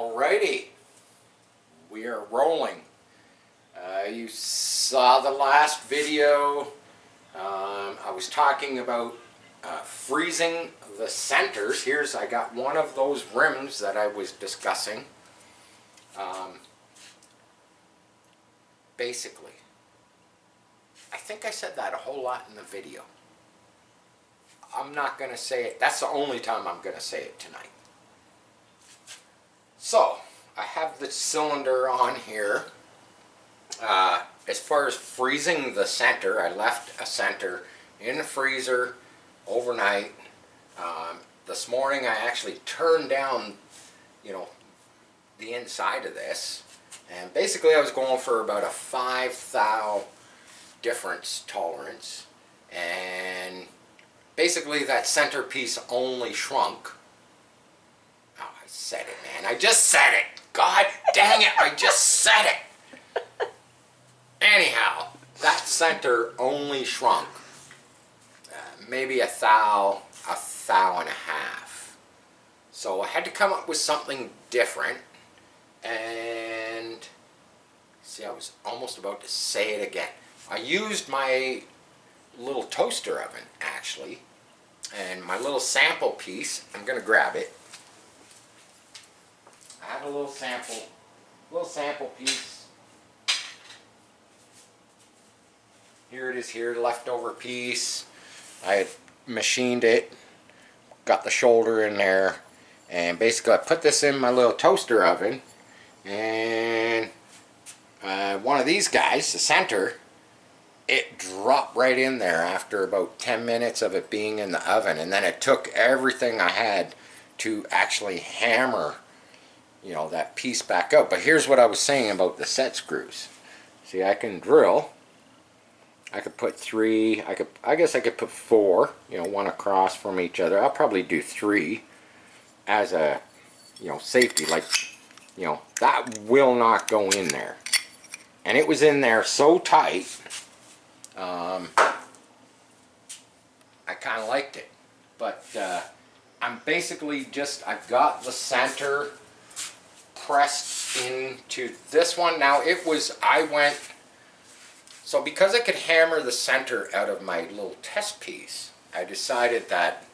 Alrighty, we are rolling. You saw the last video. I was talking about freezing the centers. I got one of those rims that I was discussing. Basically, I think I said that a whole lot in the video. I'm not going to say it. That's the only time I'm going to say it tonight. So, I have the cylinder on here. As far as freezing the center, I left a center in the freezer overnight. This morning I actually turned down, the inside of this. And basically I was going for about a 5 thou difference tolerance. And basically that centerpiece only shrunk. Oh, I said it, man. I just said it. God dang it, I just said it. Anyhow, that center only shrunk. Maybe a thou and a half. So I had to come up with something different. And, see, I was almost about to say it again. I used my little toaster oven, actually. And my little sample piece, I'm going to grab it. I have a little sample piece. Here it is here, leftover piece. I had machined it, got the shoulder in there, and basically I put this in my little toaster oven, and one of these guys, the center, it dropped right in there after about 10 minutes of it being in the oven, and then it took everything I had to actually hammer, that piece back up. But here's what I was saying about the set screws. See, I can drill. I could put 3, I guess I could put 4, one across from each other. I'll probably do 3 as a, safety, that will not go in there. And it was in there so tight, I kind of liked it. But I'm basically I've got the center pressed into this one. Now so because I could hammer the center out of my little test piece, I decided that,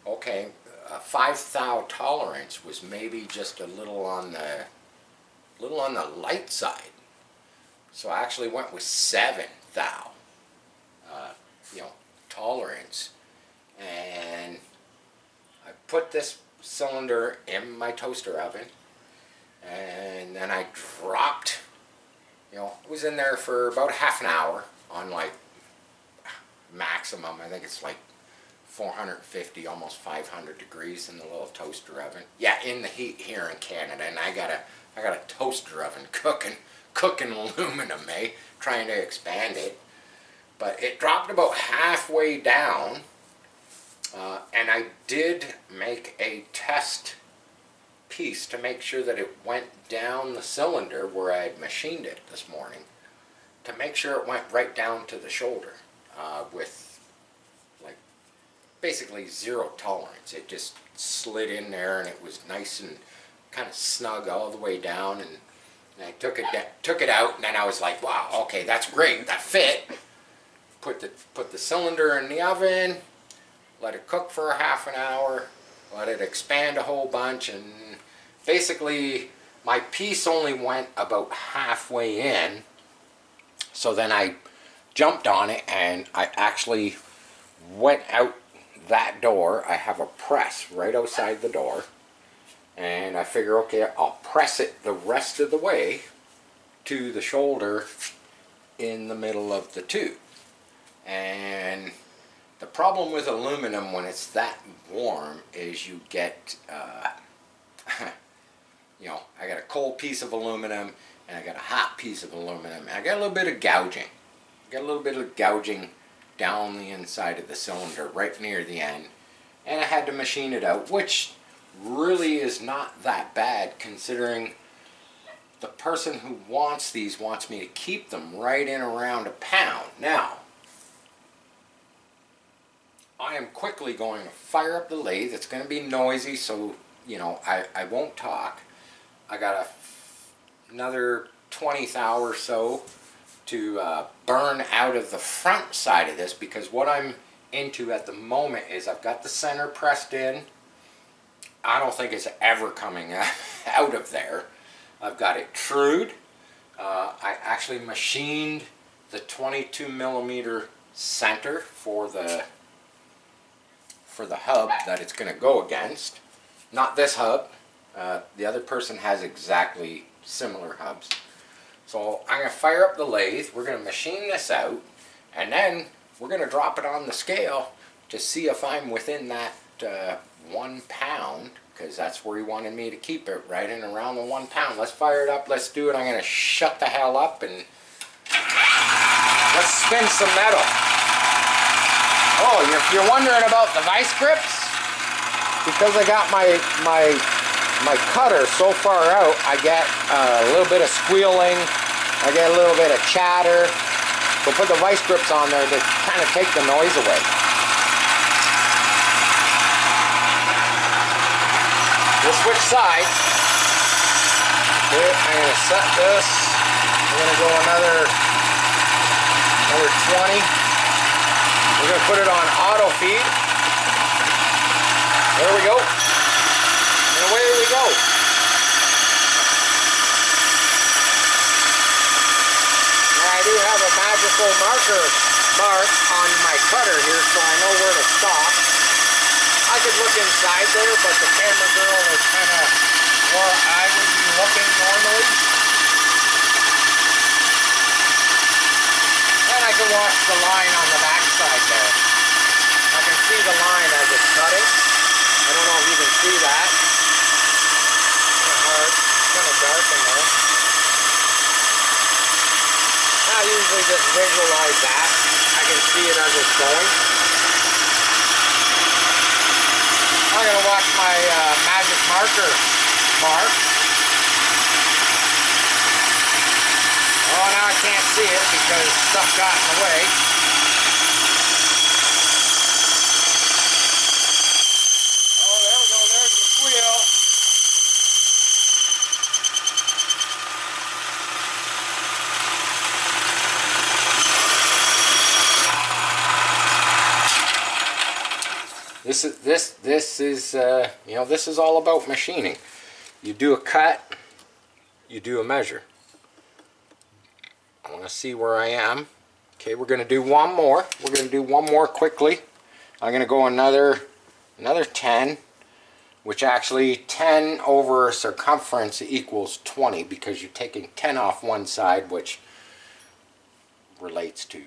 okay, a 5 thou tolerance was maybe just a little on the light side. So I actually went with 7 thou, tolerance. And I put this cylinder in my toaster oven, and then I dropped. It was in there for about half an hour on maximum. I think it's 450, almost 500 degrees in the little toaster oven. Yeah, in the heat here in Canada, and I got a toaster oven cooking aluminum, trying to expand it. But it dropped about halfway down, and I did make a test piece to make sure that it went down the cylinder where I had machined it this morning, to make sure it went right down to the shoulder with basically 0 tolerance. It just slid in there, and it was nice and kind of snug all the way down. And I took it out, and then I was like, wow, okay, that's great, that fit. Put the cylinder in the oven, let it cook for a half an hour, let it expand a whole bunch, and basically my piece only went about halfway in. So then I jumped on it, and I actually went out that door. I have a press right outside the door, and I figure, okay, I'll press it the rest of the way to the shoulder in the middle of the tube. And the problem with aluminum when it's that warm is you get, I got a cold piece of aluminum, and I got a hot piece of aluminum, and I got a little bit of gouging. Down the inside of the cylinder, right near the end. And I had to machine it out, which really is not that bad, considering the person who wants these wants me to keep them right in around £1. Now, I am quickly going to fire up the lathe. It's going to be noisy, so I won't talk. I got another 20 thou or so to burn out of the front side of this, because what I'm into at the moment is I've got the center pressed in. I don't think it's ever coming out of there. I've got it trued. I actually machined the 22mm center for the hub that it's going to go against. Not this hub. The other person has exactly similar hubs. So I'm going to fire up the lathe. We're going to machine this out, and then we're going to drop it on the scale to see if I'm within that 1 pound, because that's where he wanted me to keep it, right in around the 1 pound. Let's fire it up. Let's do it. I'm going to shut the hell up and let's spin some metal. Oh, if you're wondering about the vice grips, because I got my cutter so far out, I get a little bit of squealing, I get a little bit of chatter. So put the vice grips on there to kind of take the noise away. We'll switch sides. Okay, I'm going to set this. We're going to go another 20. We're going to put it on auto feed. There we go. And away we go. Now I do have a magical marker mark on my cutter here, so I know where to stop. I could look inside there, but the camera girl is kind of where I would be looking normally. And I can watch the line on the back side there. I can see the line as it's cutting. I don't know if you can see that. Kind of hard, kind of dark in there. I usually just visualize that. I can see it as it's going. I'm going to watch my magic marker mark. Oh, now I can't see it because stuff got in the way. Oh, there we go. There's the squeal. This is you know, this is all about machining. You do a cut, you do a measure. I want to see where I am. Okay, we're going to do one more. We're going to do one more quickly. I'm going to go another 10, which actually 10 over circumference equals 20, because you're taking 10 off one side, which relates to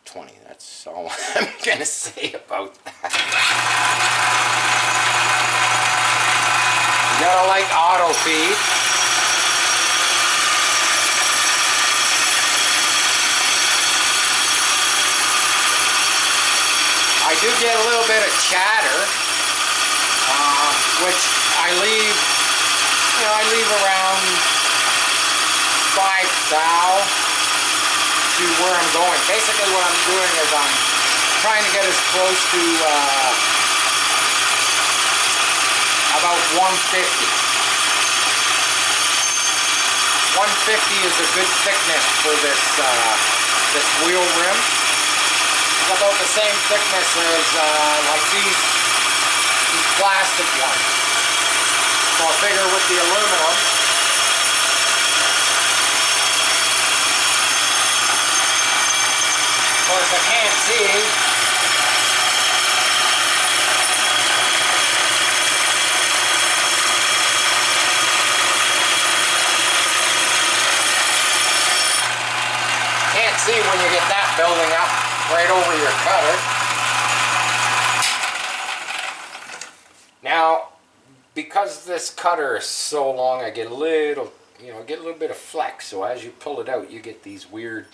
20. That's all I'm going to say about that. You gotta like auto feed. I do get a little bit of chatter, which I leave, you know, I leave around 5 thou to where I'm going. Basically what I'm doing is I'm trying to get as close to about 150. 150 is a good thickness for this this wheel rim. It's about the same thickness as like these plastic ones. So I figure with the aluminum, of course I can't see. Can't see when you get that building up right over your cutter. Now, because this cutter is so long, I get a little, you know, get a little bit of flex. So as you pull it out, you get these weird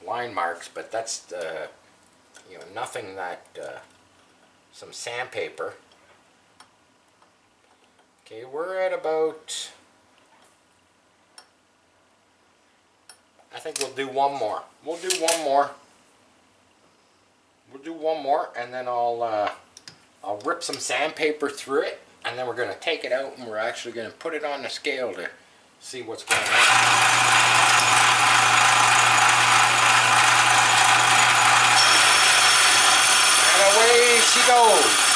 line marks. But that's you know, nothing that some sandpaper. Okay, we're at about. I think we'll do one more. We'll do one more. We'll do one more, and then I'll rip some sandpaper through it, and then we're going to take it out, and we're actually going to put it on the scale to see what's going on. And away she goes.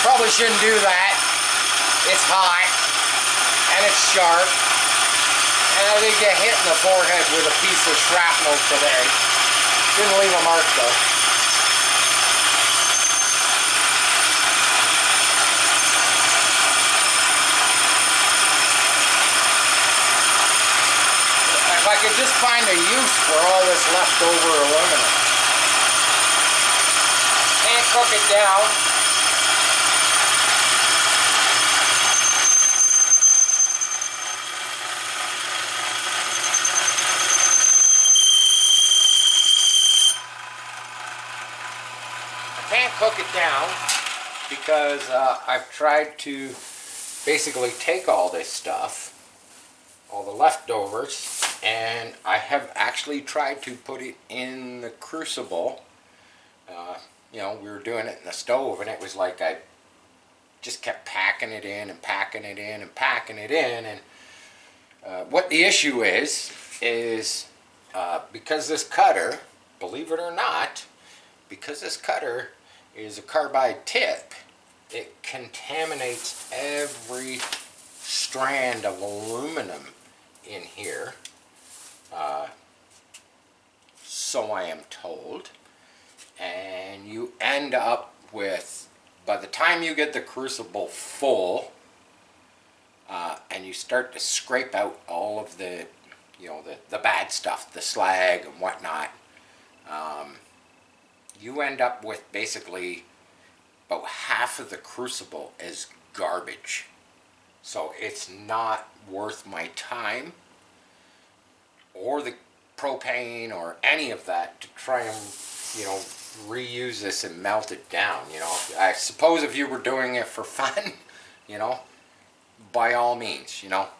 Probably shouldn't do that. It's hot and it's sharp, and I did get hit in the forehead with a piece of shrapnel today. Didn't leave a mark though. If I could just find a use for all this leftover aluminum. Can't cook it down. Can't cook it down because I've tried to basically take all this stuff, all the leftovers, and I have actually tried to put it in the crucible. You know, we were doing it in the stove, and it was like I just kept packing it in and packing it in and packing it in. And what the issue is because this cutter, believe it or not, because this cutter is a carbide tip, it contaminates every strand of aluminum in here. So I am told. And you end up with, by the time you get the crucible full, and you start to scrape out all of the, you know, the bad stuff, the slag and whatnot, you end up with basically about half of the crucible is garbage. So it's not worth my time or the propane or any of that to try and, you know, reuse this and melt it down. You know, I suppose if you were doing it for fun, you know, by all means, you know,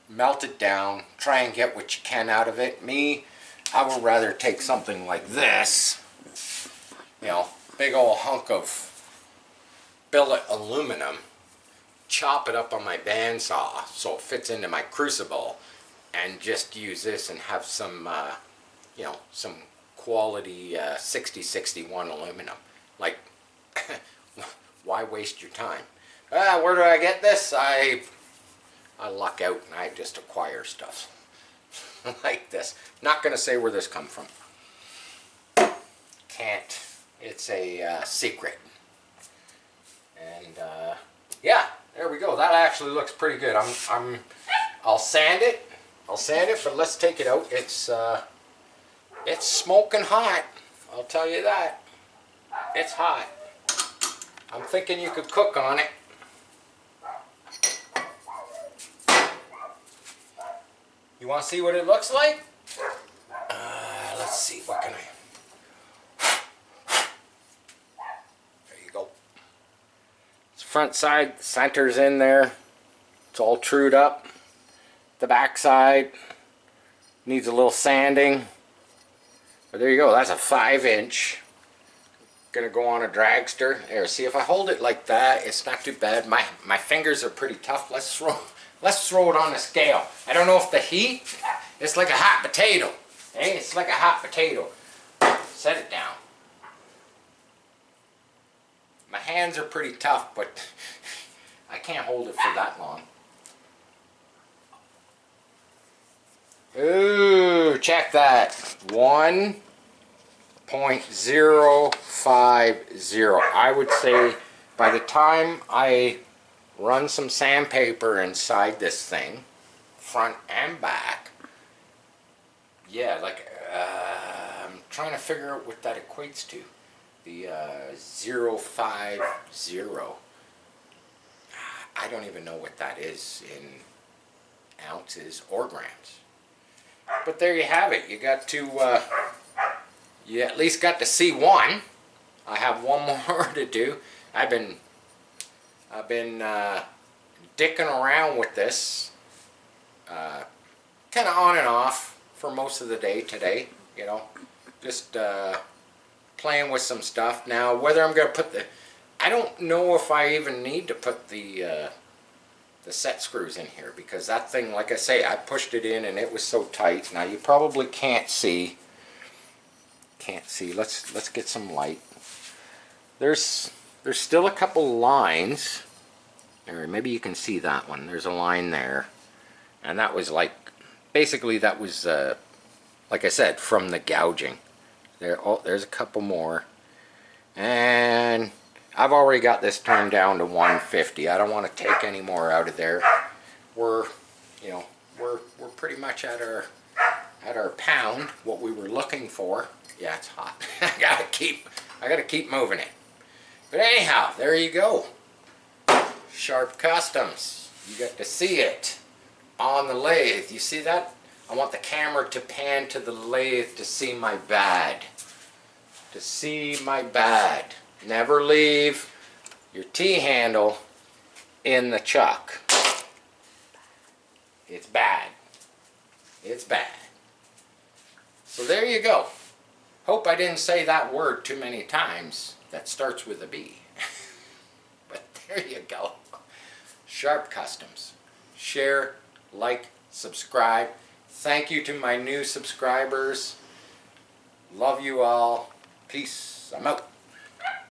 melt it down, try and get what you can out of it. Me, I would rather take something like this, you know, big old hunk of billet aluminum, chop it up on my bandsaw so it fits into my crucible, and just use this and have some, you know, some quality 6061 aluminum. Like, why waste your time? Where do I get this? I luck out and I just acquire stuff like this. Not going to say where this come from. Can't. It's a secret. And yeah, there we go. That actually looks pretty good. I'll sand it. But let's take it out. It's smoking hot. I'll tell you that. It's hot. I'm thinking you could cook on it. You want to see what it looks like? Let's see. What can I... Front side, center's in there. It's all trued up. The back side needs a little sanding. But there you go. That's a 5-inch. Gonna go on a dragster. There, see, if I hold it like that, it's not too bad. My fingers are pretty tough. Let's throw it on a scale. I don't know if the heat, it's like a hot potato. Hey, it's like a hot potato. Set it down. My hands are pretty tough, but I can't hold it for that long. Ooh, check that. 1.050. I would say by the time I run some sandpaper inside this thing, front and back, yeah, like, I'm trying to figure out what that equates to. The 050. I don't even know what that is in ounces or grams. But there you have it. You got to, you at least got to see one. I have one more to do. I've been dicking around with this kind of on and off for most of the day today, you know, just playing with some stuff. Now, whether I'm going to put I don't know if I even need to put the set screws in here, because that thing, like I say, I pushed it in and it was so tight. Now you probably can't see. Let's get some light. There's still a couple lines. Or maybe you can see that one. There's a line there, and that was like, basically that was like I said, from the gouging. There's a couple more, and I've already got this turned down to 150. I don't want to take any more out of there. We're pretty much at our pound, what we were looking for. Yeah, it's hot. I gotta keep moving it. But anyhow, there you go. Sharp Customs. You got to see it on the lathe. You see that? I want the camera to pan to the lathe to see my bad. To see my bad. Never leave your T-handle in the chuck. It's bad. It's bad. So there you go. Hope I didn't say that word too many times that starts with a B. But there you go. Sharp Customs. Share, like, subscribe. Thank you to my new subscribers. Love you all. Peace. I'm out.